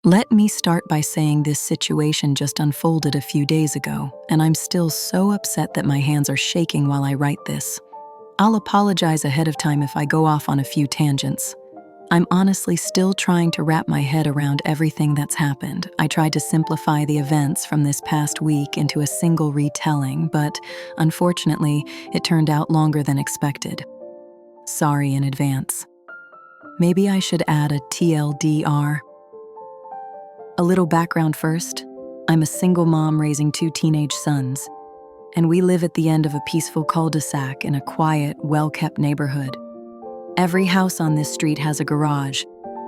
Let me start by saying this situation just unfolded a few days ago, and I'm still so upset that my hands are shaking while I write this. I'll apologize ahead of time if I go off on a few tangents. I'm honestly still trying to wrap my head around everything that's happened. I tried to simplify the events from this past week into a single retelling, but unfortunately, it turned out longer than expected. Sorry in advance. Maybe I should add a TLDR. A little background first. I'm a single mom raising 2 teenage sons, and we live at the end of a peaceful cul-de-sac in a quiet, well-kept neighborhood. Every house on this street has a garage,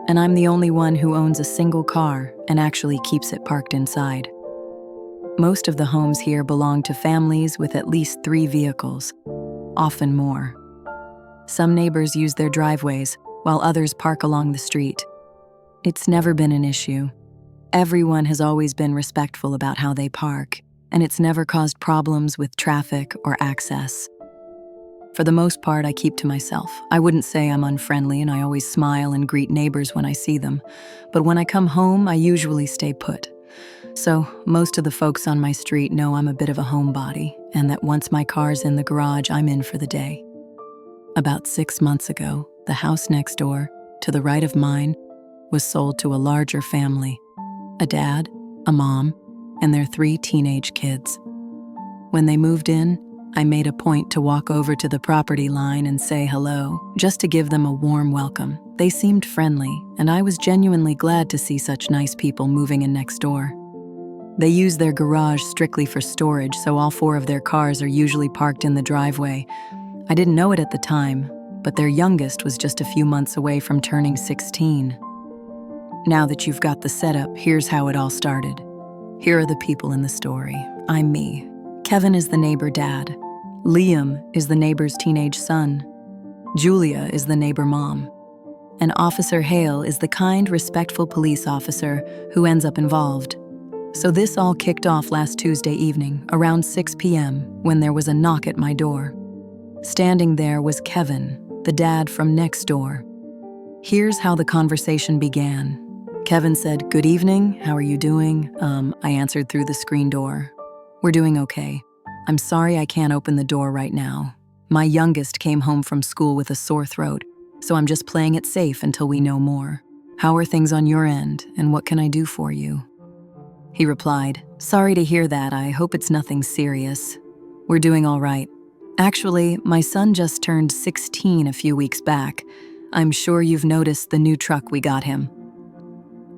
and I'm the only one who owns a single car and actually keeps it parked inside. Most of the homes here belong to families with at least 3 vehicles, often more. Some neighbors use their driveways, while others park along the street. It's never been an issue. Everyone has always been respectful about how they park, and it's never caused problems with traffic or access. For the most part, I keep to myself. I wouldn't say I'm unfriendly, and I always smile and greet neighbors when I see them. But when I come home, I usually stay put. So most of the folks on my street know I'm a bit of a homebody, and that once my car's in the garage, I'm in for the day. About 6 months ago, the house next door, to the right of mine, was sold to a larger family. A dad, a mom, and their 3 teenage kids. When they moved in, I made a point to walk over to the property line and say hello, just to give them a warm welcome. They seemed friendly, and I was genuinely glad to see such nice people moving in next door. They use their garage strictly for storage, so all 4 of their cars are usually parked in the driveway. I didn't know it at the time, but their youngest was just a few months away from turning 16. Now that you've got the setup, here's how it all started. Here are the people in the story. I'm me. Kevin is the neighbor dad. Liam is the neighbor's teenage son. Julia is the neighbor mom. And Officer Hale is the kind, respectful police officer who ends up involved. So this all kicked off last Tuesday evening, around 6 p.m., when there was a knock at my door. Standing there was Kevin, the dad from next door. Here's how the conversation began. Kevin said, "Good evening, how are you doing?" I answered through the screen door. "We're doing okay. I'm sorry I can't open the door right now. My youngest came home from school with a sore throat, so I'm just playing it safe until we know more. How are things on your end, and what can I do for you?" He replied, "Sorry to hear that. I hope it's nothing serious. We're doing all right. Actually, my son just turned 16 a few weeks back. I'm sure you've noticed the new truck we got him."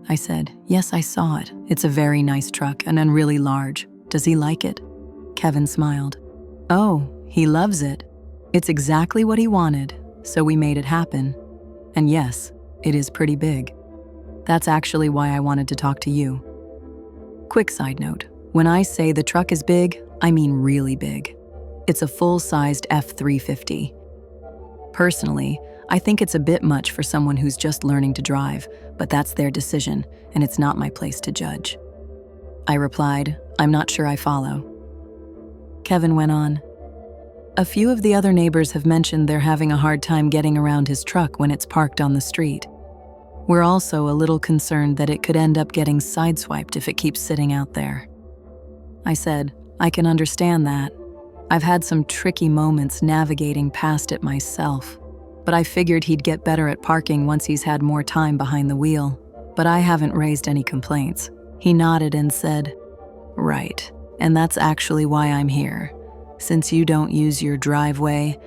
I said, "Yes, I saw it. It's a very nice truck and really large. Does he like it?" Kevin smiled. "Oh, he loves it. It's exactly what he wanted, so we made it happen. And yes, it is pretty big. That's actually why I wanted to talk to you." Quick side note, when I say the truck is big, I mean really big. It's a full-sized F-350. Personally, I think it's a bit much for someone who's just learning to drive, but that's their decision, and it's not my place to judge. I replied, "I'm not sure I follow." Kevin went on, "A few of the other neighbors have mentioned they're having a hard time getting around his truck when it's parked on the street. We're also a little concerned that it could end up getting sideswiped if it keeps sitting out there." I said, "I can understand that. I've had some tricky moments navigating past it myself, but I figured he'd get better at parking once he's had more time behind the wheel. But I haven't raised any complaints." He nodded and said, "Right, and that's actually why I'm here. Since you don't use your driveway,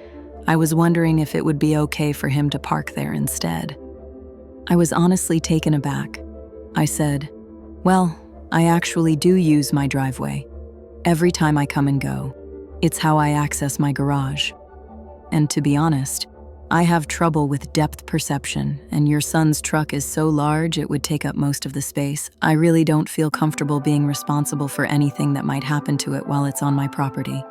I was wondering if it would be okay for him to park there instead." I was honestly taken aback. I said, "Well, I actually do use my driveway. Every time I come and go. It's how I access my garage. And to be honest, I have trouble with depth perception, and your son's truck is so large it would take up most of the space. I really don't feel comfortable being responsible for anything that might happen to it while it's on my property."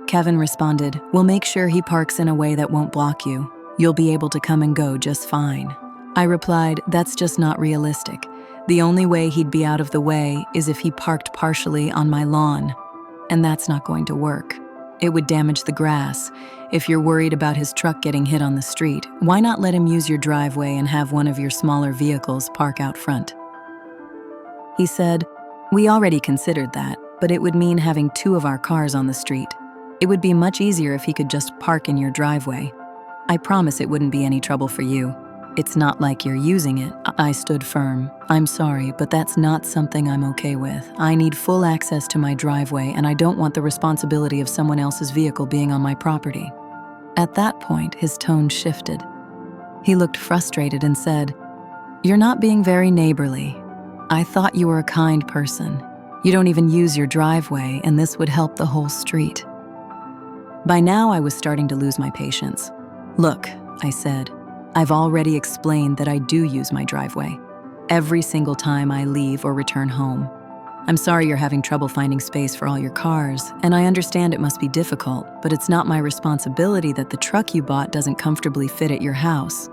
Kevin responded, "We'll make sure he parks in a way that won't block you. You'll be able to come and go just fine." I replied, "That's just not realistic. The only way he'd be out of the way is if he parked partially on my lawn, and that's not going to work. It would damage the grass. If you're worried about his truck getting hit on the street, why not let him use your driveway and have one of your smaller vehicles park out front?" He said, "We already considered that, but it would mean having 2 of our cars on the street. It would be much easier if he could just park in your driveway. I promise it wouldn't be any trouble for you. It's not like you're using it." I stood firm. "I'm sorry, but that's not something I'm okay with. I need full access to my driveway, and I don't want the responsibility of someone else's vehicle being on my property." At that point, his tone shifted. He looked frustrated and said, "You're not being very neighborly. I thought you were a kind person. You don't even use your driveway, and this would help the whole street." By now, I was starting to lose my patience. "Look," I said, "I've already explained that I do use my driveway every single time I leave or return home. I'm sorry you're having trouble finding space for all your cars, and I understand it must be difficult, but it's not my responsibility that the truck you bought doesn't comfortably fit at your house.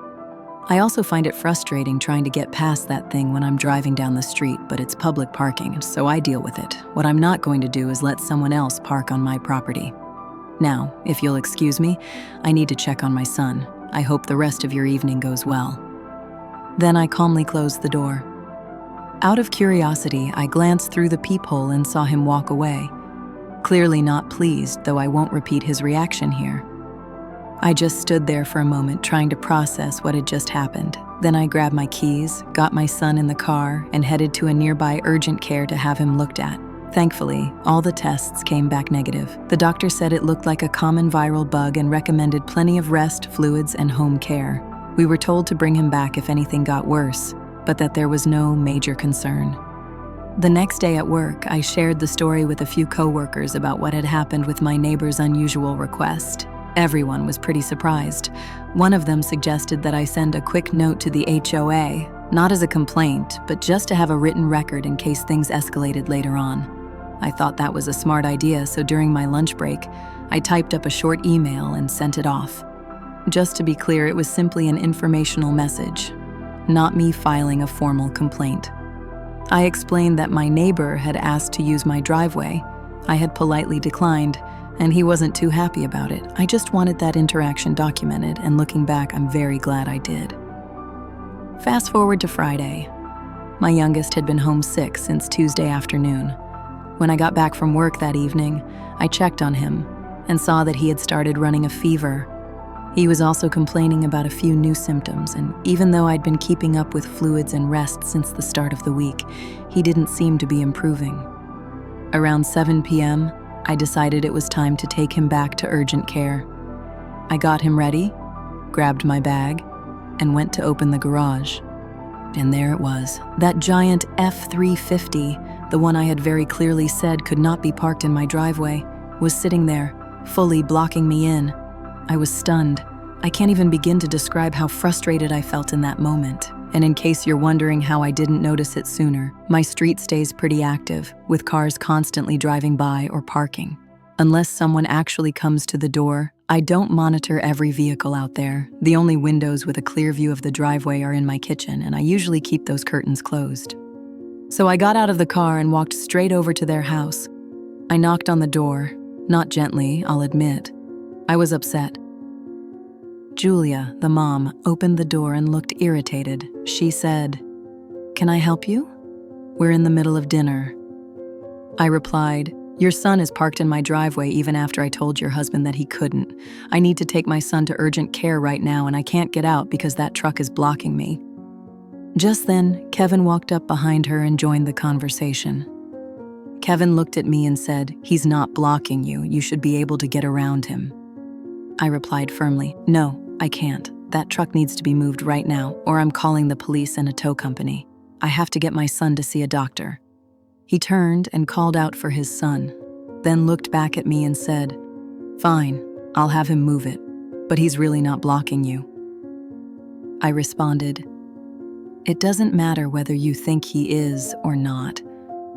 I also find it frustrating trying to get past that thing when I'm driving down the street, but it's public parking, so I deal with it. What I'm not going to do is let someone else park on my property. Now, if you'll excuse me, I need to check on my son. I hope the rest of your evening goes well." Then I calmly closed the door. Out of curiosity, I glanced through the peephole and saw him walk away. Clearly not pleased, though I won't repeat his reaction here. I just stood there for a moment trying to process what had just happened. Then I grabbed my keys, got my son in the car, and headed to a nearby urgent care to have him looked at. Thankfully, all the tests came back negative. The doctor said it looked like a common viral bug and recommended plenty of rest, fluids, and home care. We were told to bring him back if anything got worse, but that there was no major concern. The next day at work, I shared the story with a few coworkers about what had happened with my neighbor's unusual request. Everyone was pretty surprised. One of them suggested that I send a quick note to the HOA, not as a complaint, but just to have a written record in case things escalated later on. I thought that was a smart idea, so during my lunch break, I typed up a short email and sent it off. Just to be clear, it was simply an informational message, not me filing a formal complaint. I explained that my neighbor had asked to use my driveway. I had politely declined, and he wasn't too happy about it. I just wanted that interaction documented, and looking back, I'm very glad I did. Fast forward to Friday. My youngest had been homesick since Tuesday afternoon. When I got back from work that evening, I checked on him and saw that he had started running a fever. He was also complaining about a few new symptoms, and even though I'd been keeping up with fluids and rest since the start of the week, he didn't seem to be improving. Around 7 p.m., I decided it was time to take him back to urgent care. I got him ready, grabbed my bag, and went to open the garage. And there it was, that giant F-350, the one I had very clearly said could not be parked in my driveway, was sitting there, fully blocking me in. I was stunned. I can't even begin to describe how frustrated I felt in that moment. And in case you're wondering how I didn't notice it sooner, my street stays pretty active, with cars constantly driving by or parking. Unless someone actually comes to the door, I don't monitor every vehicle out there. The only windows with a clear view of the driveway are in my kitchen, and I usually keep those curtains closed. So I got out of the car and walked straight over to their house. I knocked on the door, not gently, I'll admit. I was upset. Julia, the mom, opened the door and looked irritated. She said, "Can I help you? We're in the middle of dinner." I replied, "Your son is parked in my driveway even after I told your husband that he couldn't. I need to take my son to urgent care right now, and I can't get out because that truck is blocking me." Just then, Kevin walked up behind her and joined the conversation. Kevin looked at me and said, "He's not blocking you. You should be able to get around him." I replied firmly, "No, I can't. That truck needs to be moved right now, or I'm calling the police and a tow company. I have to get my son to see a doctor." He turned and called out for his son, then looked back at me and said, "Fine, I'll have him move it, but he's really not blocking you." I responded, "It doesn't matter whether you think he is or not.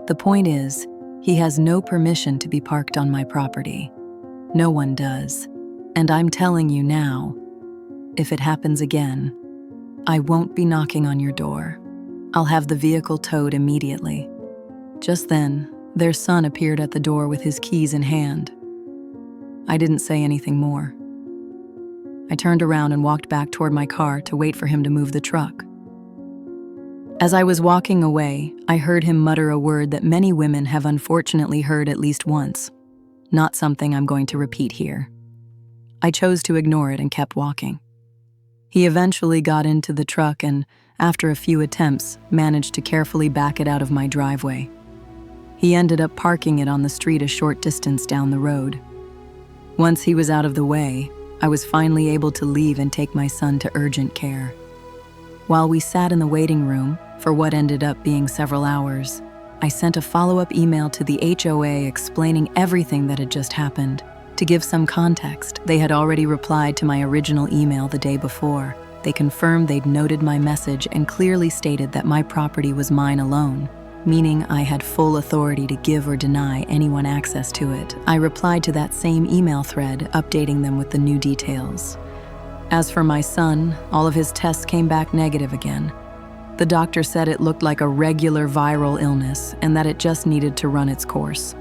The point is, he has no permission to be parked on my property. No one does. And I'm telling you now, if it happens again, I won't be knocking on your door. I'll have the vehicle towed immediately." Just then, their son appeared at the door with his keys in hand. I didn't say anything more. I turned around and walked back toward my car to wait for him to move the truck. As I was walking away, I heard him mutter a word that many women have unfortunately heard at least once. Not something I'm going to repeat here. I chose to ignore it and kept walking. He eventually got into the truck and, after a few attempts, managed to carefully back it out of my driveway. He ended up parking it on the street a short distance down the road. Once he was out of the way, I was finally able to leave and take my son to urgent care. While we sat in the waiting room, for what ended up being several hours, I sent a follow-up email to the HOA explaining everything that had just happened. To give some context, they had already replied to my original email the day before. They confirmed they'd noted my message and clearly stated that my property was mine alone, meaning I had full authority to give or deny anyone access to it. I replied to that same email thread, updating them with the new details. As for my son, all of his tests came back negative again. The doctor said it looked like a regular viral illness and that it just needed to run its course.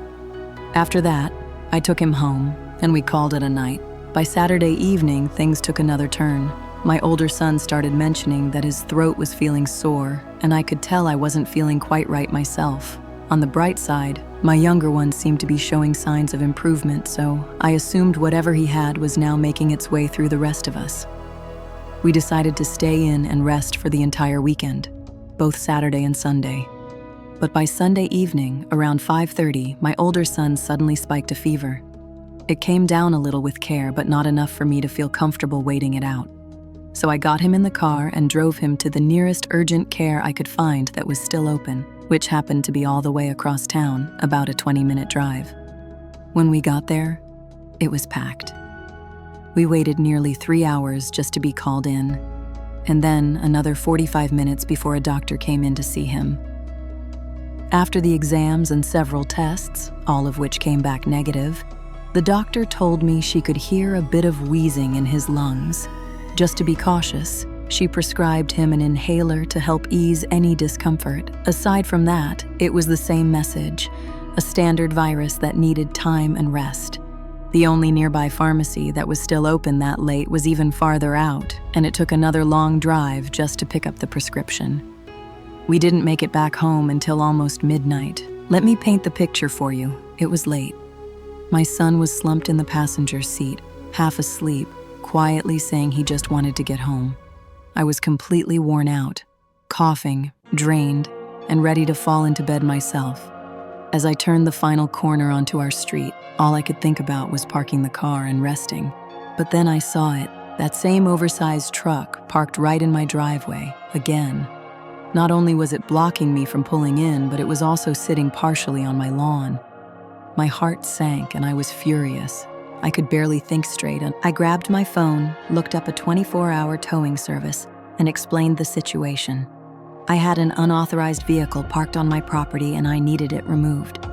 After that, I took him home and we called it a night. By Saturday evening, things took another turn. My older son started mentioning that his throat was feeling sore, and I could tell I wasn't feeling quite right myself. On the bright side, my younger one seemed to be showing signs of improvement, so I assumed whatever he had was now making its way through the rest of us. We decided to stay in and rest for the entire weekend, both Saturday and Sunday. But by Sunday evening, around 5:30, my older son suddenly spiked a fever. It came down a little with care, but not enough for me to feel comfortable waiting it out. So I got him in the car and drove him to the nearest urgent care I could find that was still open, which happened to be all the way across town, about a 20-minute drive. When we got there, it was packed. We waited nearly 3 hours just to be called in, and then another 45 minutes before a doctor came in to see him. After the exams and several tests, all of which came back negative, the doctor told me she could hear a bit of wheezing in his lungs. Just to be cautious, she prescribed him an inhaler to help ease any discomfort. Aside from that, it was the same message, a standard virus that needed time and rest. The only nearby pharmacy that was still open that late was even farther out, and it took another long drive just to pick up the prescription. We didn't make it back home until almost midnight. Let me paint the picture for you. It was late. My son was slumped in the passenger seat, half asleep, quietly saying he just wanted to get home. I was completely worn out, coughing, drained, and ready to fall into bed myself. As I turned the final corner onto our street, all I could think about was parking the car and resting. But then I saw it, that same oversized truck parked right in my driveway, again. Not only was it blocking me from pulling in, but it was also sitting partially on my lawn. My heart sank and I was furious. I could barely think straight, and I grabbed my phone, looked up a 24-hour towing service, and explained the situation. I had an unauthorized vehicle parked on my property and I needed it removed.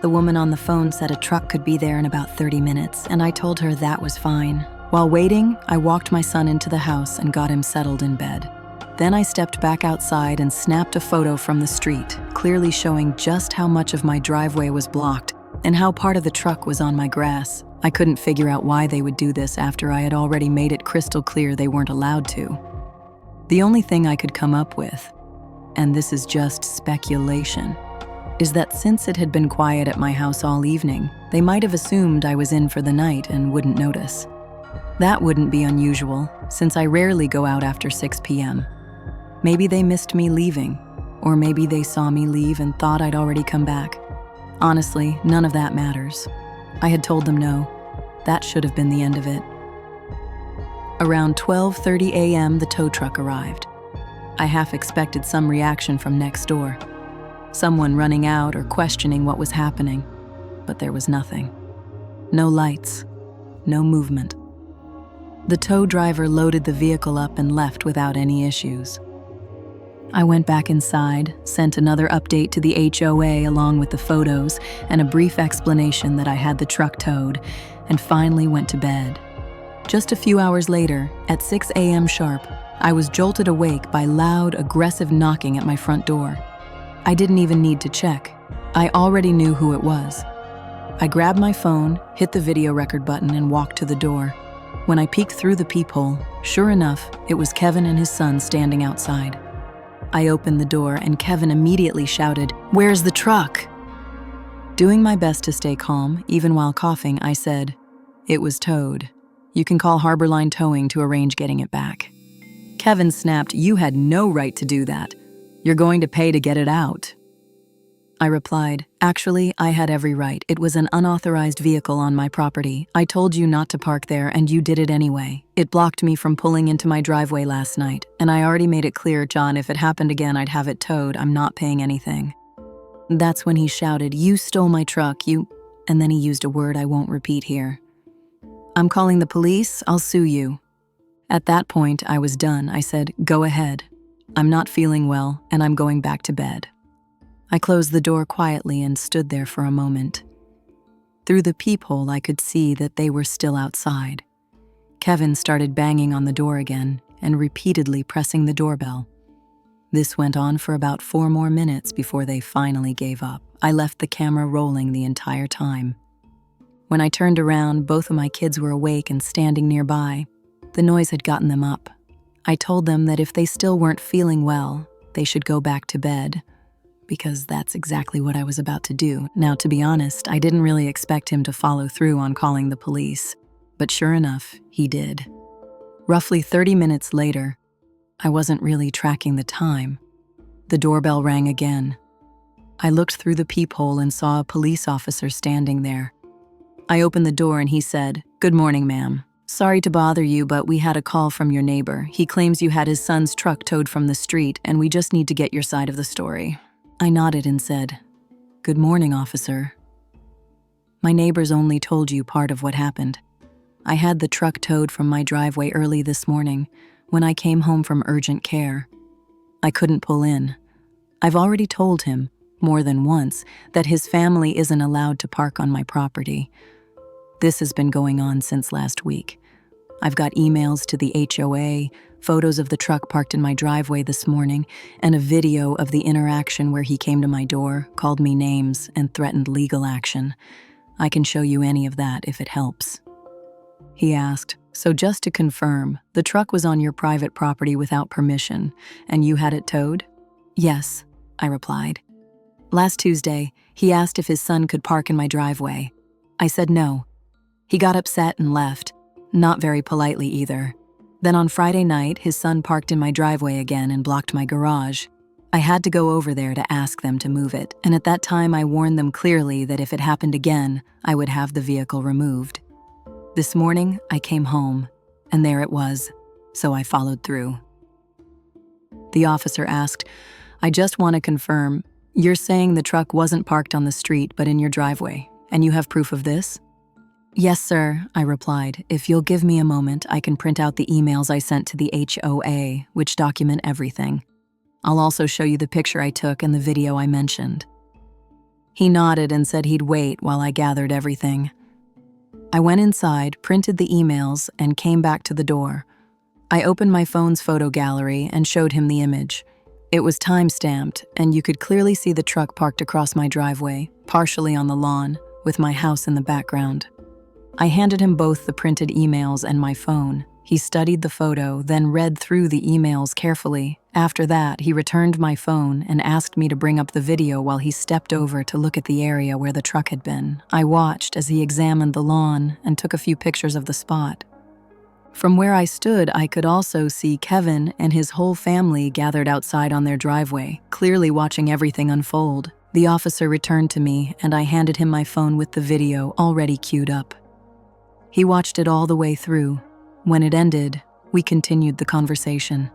The woman on the phone said a truck could be there in about 30 minutes, and I told her that was fine. While waiting, I walked my son into the house and got him settled in bed. Then I stepped back outside and snapped a photo from the street, clearly showing just how much of my driveway was blocked and how part of the truck was on my grass. I couldn't figure out why they would do this after I had already made it crystal clear they weren't allowed to. The only thing I could come up with, and this is just speculation, is that since it had been quiet at my house all evening, they might have assumed I was in for the night and wouldn't notice. That wouldn't be unusual, since I rarely go out after 6 p.m. Maybe they missed me leaving, or maybe they saw me leave and thought I'd already come back. Honestly, none of that matters. I had told them no. That should have been the end of it. Around 12:30 a.m., the tow truck arrived. I half expected some reaction from next door. Someone running out or questioning what was happening, but there was nothing. No lights, no movement. The tow driver loaded the vehicle up and left without any issues. I went back inside, sent another update to the HOA along with the photos and a brief explanation that I had the truck towed, and finally went to bed. Just a few hours later, at 6 a.m. sharp, I was jolted awake by loud, aggressive knocking at my front door. I didn't even need to check. I already knew who it was. I grabbed my phone, hit the video record button, and walked to the door. When I peeked through the peephole, sure enough, it was Kevin and his son standing outside. I opened the door and Kevin immediately shouted, "Where's the truck?" Doing my best to stay calm, even while coughing, I said, "It was towed. You can call Harborline Towing to arrange getting it back." Kevin snapped, "You had no right to do that. You're going to pay to get it out." I replied, "Actually, I had every right. It was an unauthorized vehicle on my property. I told you not to park there and you did it anyway. It blocked me from pulling into my driveway last night, and I already made it clear, John, if it happened again, I'd have it towed. I'm not paying anything." That's when he shouted, "You stole my truck, you..." And then he used a word I won't repeat here. "I'm calling the police. I'll sue you." At that point, I was done. I said, "Go ahead. I'm not feeling well, and I'm going back to bed." I closed the door quietly and stood there for a moment. Through the peephole, I could see that they were still outside. Kevin started banging on the door again and repeatedly pressing the doorbell. This went on for about 4 more minutes before they finally gave up. I left the camera rolling the entire time. When I turned around, both of my kids were awake and standing nearby. The noise had gotten them up. I told them that if they still weren't feeling well, they should go back to bed, because that's exactly what I was about to do. Now, to be honest, I didn't really expect him to follow through on calling the police, but sure enough, he did. Roughly 30 minutes later, I wasn't really tracking the time. The doorbell rang again. I looked through the peephole and saw a police officer standing there. I opened the door and he said, "Good morning, ma'am. Sorry to bother you, but we had a call from your neighbor. He claims you had his son's truck towed from the street, and we just need to get your side of the story." I nodded and said, "Good morning, officer. My neighbors only told you part of what happened. I had the truck towed from my driveway early this morning when I came home from urgent care. I couldn't pull in. I've already told him, more than once, that his family isn't allowed to park on my property. This has been going on since last week. I've got emails to the HOA, photos of the truck parked in my driveway this morning, and a video of the interaction where he came to my door, called me names, and threatened legal action. I can show you any of that if it helps." He asked, "So just to confirm, the truck was on your private property without permission, and you had it towed?" "Yes," I replied. "Last Tuesday, he asked if his son could park in my driveway. I said no. He got upset and left, not very politely either. Then on Friday night, his son parked in my driveway again and blocked my garage. I had to go over there to ask them to move it, and at that time I warned them clearly that if it happened again, I would have the vehicle removed. This morning, I came home, and there it was, so I followed through." The officer asked, "I just want to confirm, you're saying the truck wasn't parked on the street but in your driveway, and you have proof of this?" "Yes, sir," I replied. "If you'll give me a moment, I can print out the emails I sent to the HOA, which document everything. I'll also show you the picture I took and the video I mentioned." He nodded and said he'd wait while I gathered everything. I went inside, printed the emails, and came back to the door. I opened my phone's photo gallery and showed him the image. It was time-stamped, and you could clearly see the truck parked across my driveway, partially on the lawn, with my house in the background. I handed him both the printed emails and my phone. He studied the photo, then read through the emails carefully. After that, he returned my phone and asked me to bring up the video while he stepped over to look at the area where the truck had been. I watched as he examined the lawn and took a few pictures of the spot. From where I stood, I could also see Kevin and his whole family gathered outside on their driveway, clearly watching everything unfold. The officer returned to me, and I handed him my phone with the video already queued up. He watched it all the way through. When it ended, we continued the conversation.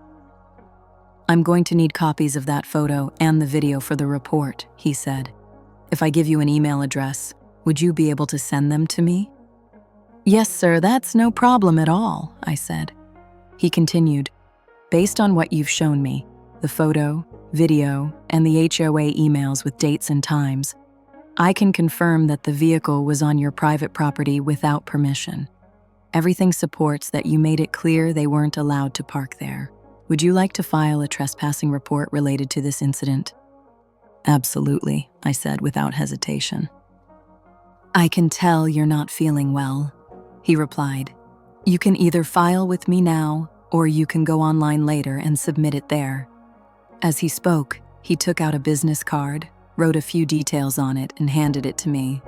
"I'm going to need copies of that photo and the video for the report," he said. "If I give you an email address, would you be able to send them to me?" "Yes, sir, that's no problem at all," I said. He continued, "Based on what you've shown me, the photo, video, and the HOA emails with dates and times, I can confirm that the vehicle was on your private property without permission. Everything supports that you made it clear they weren't allowed to park there. Would you like to file a trespassing report related to this incident?" "Absolutely," I said without hesitation. "I can tell you're not feeling well," he replied. "You can either file with me now, or you can go online later and submit it there." As he spoke, he took out a business card, wrote a few details on it, and handed it to me.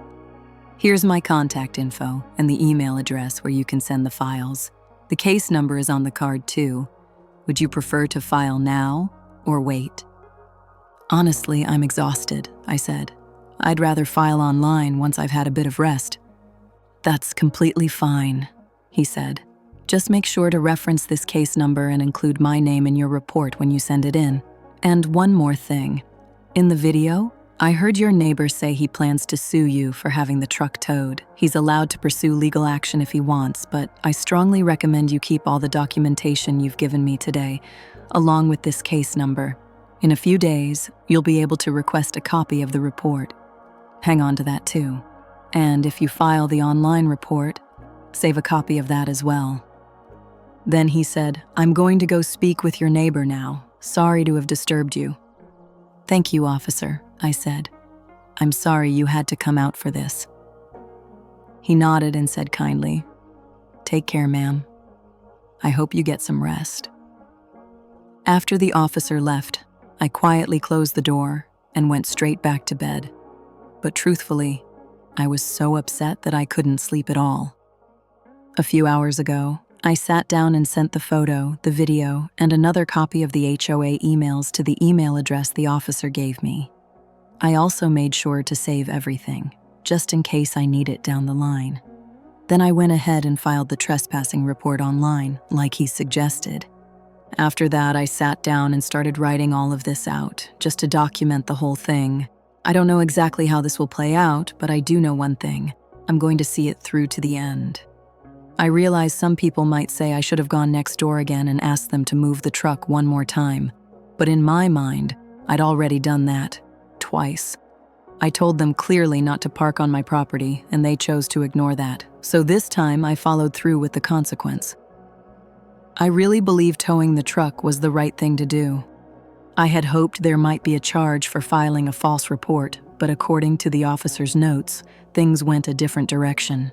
Here's my contact info and the email address where you can send the files. The case number is on the card too. Would you prefer to file now or wait? Honestly, I'm exhausted, I said. I'd rather file online once I've had a bit of rest. That's completely fine, he said. Just make sure to reference this case number and include my name in your report when you send it in. And one more thing. In the video, I heard your neighbor say he plans to sue you for having the truck towed. He's allowed to pursue legal action if he wants, but I strongly recommend you keep all the documentation you've given me today, along with this case number. In a few days, you'll be able to request a copy of the report. Hang on to that too. And if you file the online report, save a copy of that as well. Then he said, I'm going to go speak with your neighbor now. Sorry to have disturbed you. Thank you, officer, I said. I'm sorry you had to come out for this. He nodded and said kindly, Take care, ma'am. I hope you get some rest. After the officer left, I quietly closed the door and went straight back to bed. But truthfully, I was so upset that I couldn't sleep at all. A few hours ago, I sat down and sent the photo, the video, and another copy of the HOA emails to the email address the officer gave me. I also made sure to save everything, just in case I need it down the line. Then I went ahead and filed the trespassing report online, like he suggested. After that, I sat down and started writing all of this out, just to document the whole thing. I don't know exactly how this will play out, but I do know one thing. I'm going to see it through to the end. I realize some people might say I should have gone next door again and asked them to move the truck one more time. But in my mind, I'd already done that, twice. I told them clearly not to park on my property, and they chose to ignore that. So this time I followed through with the consequence. I really believe towing the truck was the right thing to do. I had hoped there might be a charge for filing a false report, but according to the officer's notes, things went a different direction.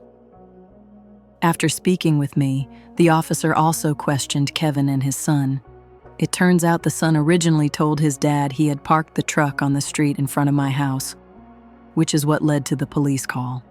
After speaking with me, the officer also questioned Kevin and his son. It turns out the son originally told his dad he had parked the truck on the street in front of my house, which is what led to the police call.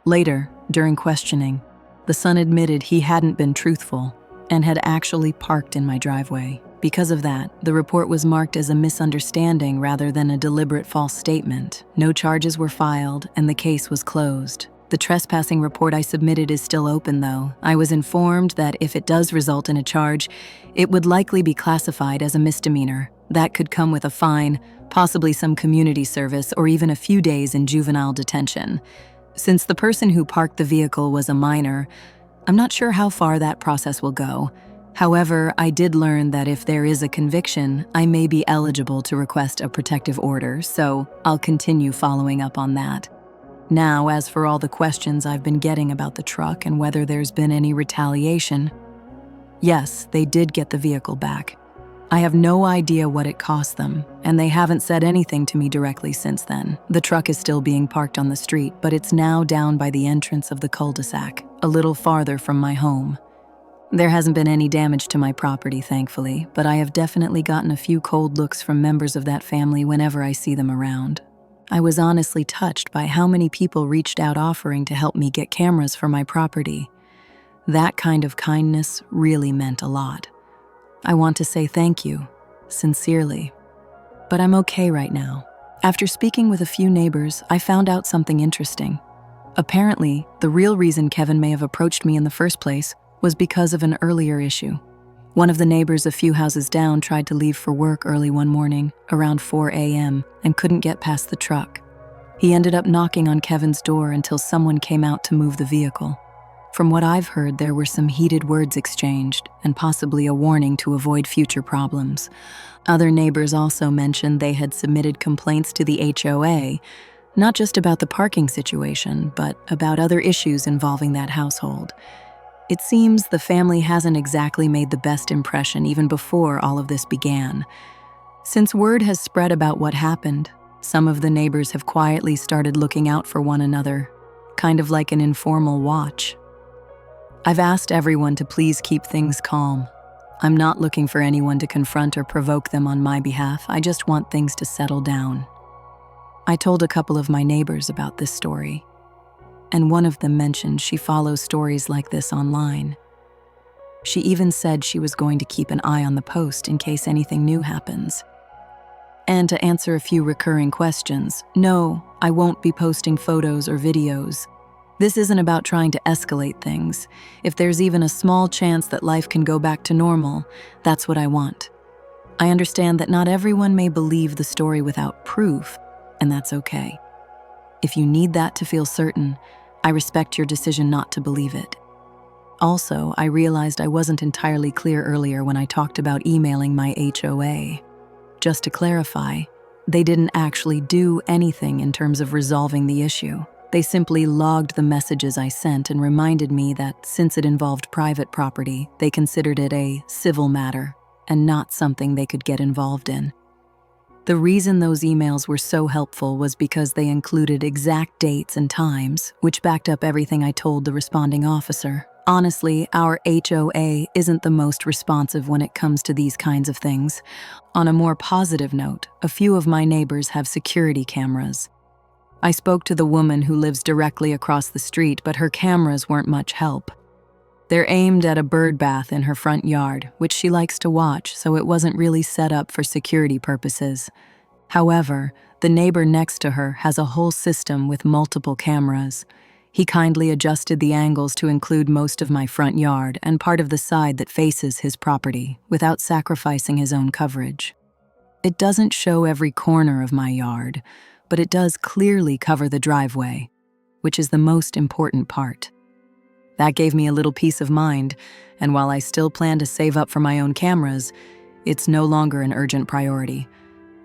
Later, during questioning, the son admitted he hadn't been truthful and had actually parked in my driveway. Because of that, the report was marked as a misunderstanding rather than a deliberate false statement. No charges were filed, and the case was closed. The trespassing report I submitted is still open, though. I was informed that if it does result in a charge, it would likely be classified as a misdemeanor. That could come with a fine, possibly some community service, or even a few days in juvenile detention. Since the person who parked the vehicle was a minor, I'm not sure how far that process will go. However, I did learn that if there is a conviction, I may be eligible to request a protective order, so I'll continue following up on that. Now, as for all the questions I've been getting about the truck and whether there's been any retaliation, yes, they did get the vehicle back. I have no idea what it cost them, and they haven't said anything to me directly since then. The truck is still being parked on the street, but it's now down by the entrance of the cul-de-sac, a little farther from my home. There hasn't been any damage to my property, thankfully, but I have definitely gotten a few cold looks from members of that family whenever I see them around. I was honestly touched by how many people reached out offering to help me get cameras for my property. That kind of kindness really meant a lot. I want to say thank you, sincerely. But I'm okay right now. After speaking with a few neighbors, I found out something interesting. Apparently, the real reason Kevin may have approached me in the first place was because of an earlier issue. One of the neighbors a few houses down tried to leave for work early one morning, around 4 a.m., and couldn't get past the truck. He ended up knocking on Kevin's door until someone came out to move the vehicle. From what I've heard, there were some heated words exchanged, and possibly a warning to avoid future problems. Other neighbors also mentioned they had submitted complaints to the HOA, not just about the parking situation, but about other issues involving that household. It seems the family hasn't exactly made the best impression even before all of this began. Since word has spread about what happened, some of the neighbors have quietly started looking out for one another, kind of like an informal watch. I've asked everyone to please keep things calm. I'm not looking for anyone to confront or provoke them on my behalf. I just want things to settle down. I told a couple of my neighbors about this story, and one of them mentioned she follows stories like this online. She even said she was going to keep an eye on the post in case anything new happens. And to answer a few recurring questions, no, I won't be posting photos or videos. This isn't about trying to escalate things. If there's even a small chance that life can go back to normal, that's what I want. I understand that not everyone may believe the story without proof, and that's okay. If you need that to feel certain, I respect your decision not to believe it. Also, I realized I wasn't entirely clear earlier when I talked about emailing my HOA. Just to clarify, they didn't actually do anything in terms of resolving the issue. They simply logged the messages I sent and reminded me that since it involved private property, they considered it a civil matter and not something they could get involved in. The reason those emails were so helpful was because they included exact dates and times, which backed up everything I told the responding officer. Honestly, our HOA isn't the most responsive when it comes to these kinds of things. On a more positive note, a few of my neighbors have security cameras. I spoke to the woman who lives directly across the street, but her cameras weren't much help. They're aimed at a bird bath in her front yard, which she likes to watch, so it wasn't really set up for security purposes. However, the neighbor next to her has a whole system with multiple cameras. He kindly adjusted the angles to include most of my front yard and part of the side that faces his property, without sacrificing his own coverage. It doesn't show every corner of my yard, but it does clearly cover the driveway, which is the most important part. That gave me a little peace of mind, and while I still plan to save up for my own cameras, it's no longer an urgent priority.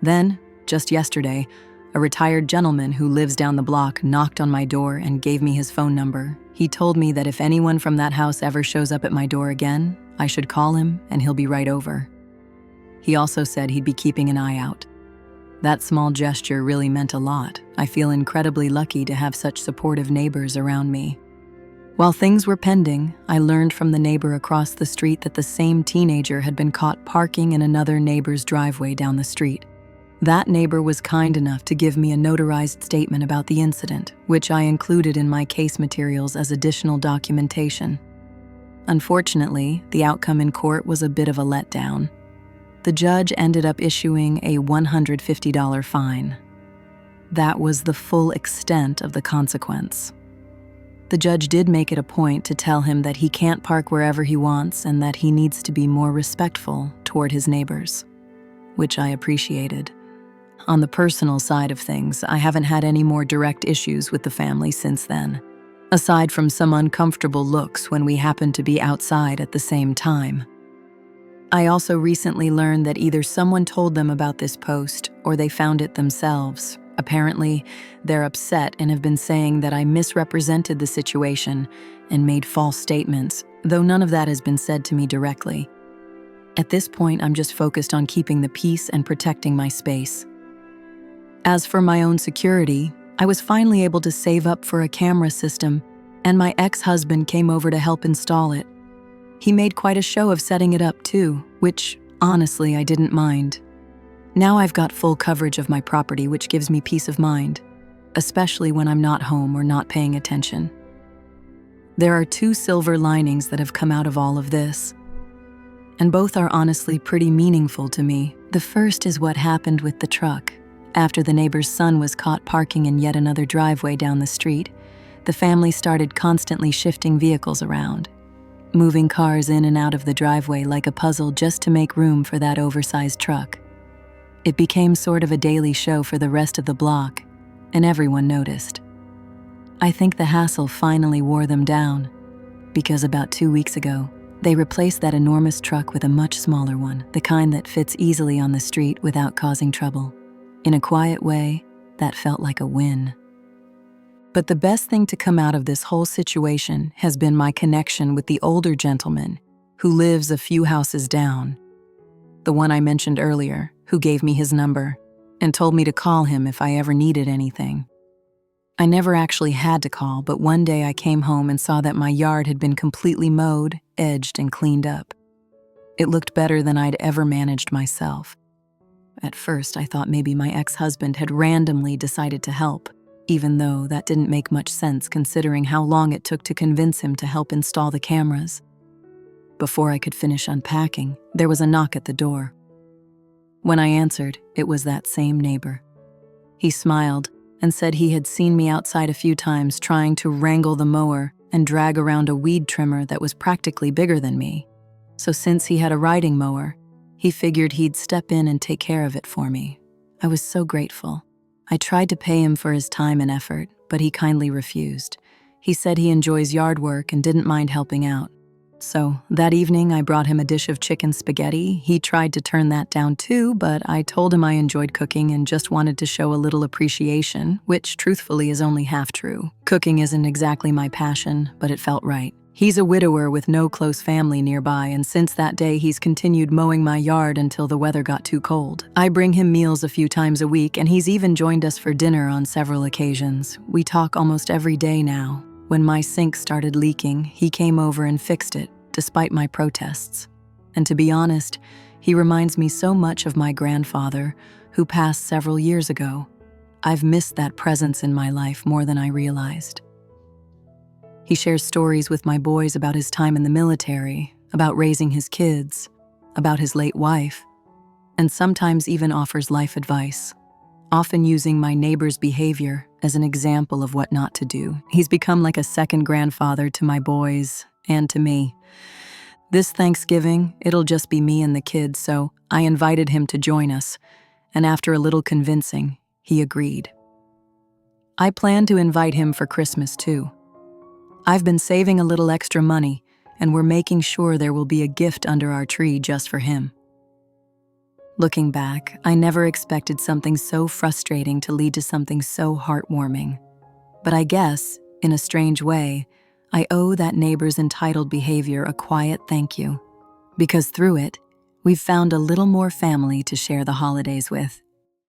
Then, just yesterday, a retired gentleman who lives down the block knocked on my door and gave me his phone number. He told me that if anyone from that house ever shows up at my door again, I should call him and he'll be right over. He also said he'd be keeping an eye out. That small gesture really meant a lot. I feel incredibly lucky to have such supportive neighbors around me. While things were pending, I learned from the neighbor across the street that the same teenager had been caught parking in another neighbor's driveway down the street. That neighbor was kind enough to give me a notarized statement about the incident, which I included in my case materials as additional documentation. Unfortunately, the outcome in court was a bit of a letdown. The judge ended up issuing a $150 fine. That was the full extent of the consequence. The judge did make it a point to tell him that he can't park wherever he wants and that he needs to be more respectful toward his neighbors, which I appreciated. On the personal side of things, I haven't had any more direct issues with the family since then, aside from some uncomfortable looks when we happened to be outside at the same time. I also recently learned that either someone told them about this post or they found it themselves. Apparently, they're upset and have been saying that I misrepresented the situation and made false statements, though none of that has been said to me directly. At this point, I'm just focused on keeping the peace and protecting my space. As for my own security, I was finally able to save up for a camera system, and my ex-husband came over to help install it. He made quite a show of setting it up too, which, honestly, I didn't mind. Now I've got full coverage of my property, which gives me peace of mind, especially when I'm not home or not paying attention. There are two silver linings that have come out of all of this, and both are honestly pretty meaningful to me. The first is what happened with the truck. After the neighbor's son was caught parking in yet another driveway down the street, the family started constantly shifting vehicles around, moving cars in and out of the driveway like a puzzle just to make room for that oversized truck. It became sort of a daily show for the rest of the block, and everyone noticed. I think the hassle finally wore them down, because about 2 weeks ago, they replaced that enormous truck with a much smaller one, the kind that fits easily on the street without causing trouble. In a quiet way, that felt like a win. But the best thing to come out of this whole situation has been my connection with the older gentleman who lives a few houses down. The one I mentioned earlier, who gave me his number and told me to call him if I ever needed anything. I never actually had to call, but one day I came home and saw that my yard had been completely mowed, edged, and cleaned up. It looked better than I'd ever managed myself. At first, I thought maybe my ex-husband had randomly decided to help, even though that didn't make much sense considering how long it took to convince him to help install the cameras. Before I could finish unpacking, there was a knock at the door. When I answered, it was that same neighbor. He smiled and said he had seen me outside a few times trying to wrangle the mower and drag around a weed trimmer that was practically bigger than me. So since he had a riding mower, he figured he'd step in and take care of it for me. I was so grateful. I tried to pay him for his time and effort, but he kindly refused. He said he enjoys yard work and didn't mind helping out. So that evening, I brought him a dish of chicken spaghetti. He tried to turn that down too, but I told him I enjoyed cooking and just wanted to show a little appreciation, which truthfully is only half true. Cooking isn't exactly my passion, but it felt right. He's a widower with no close family nearby, and since that day, he's continued mowing my yard until the weather got too cold. I bring him meals a few times a week, and he's even joined us for dinner on several occasions. We talk almost every day now. When my sink started leaking, he came over and fixed it, despite my protests. And to be honest, he reminds me so much of my grandfather, who passed several years ago. I've missed that presence in my life more than I realized. He shares stories with my boys about his time in the military, about raising his kids, about his late wife, and sometimes even offers life advice, often using my neighbor's behavior as an example of what not to do. He's become like a second grandfather to my boys and to me. This Thanksgiving, it'll just be me and the kids, so I invited him to join us, and after a little convincing, he agreed. I plan to invite him for Christmas too. I've been saving a little extra money, and we're making sure there will be a gift under our tree just for him. Looking back, I never expected something so frustrating to lead to something so heartwarming. But I guess, in a strange way, I owe that neighbor's entitled behavior a quiet thank you, because through it, we've found a little more family to share the holidays with.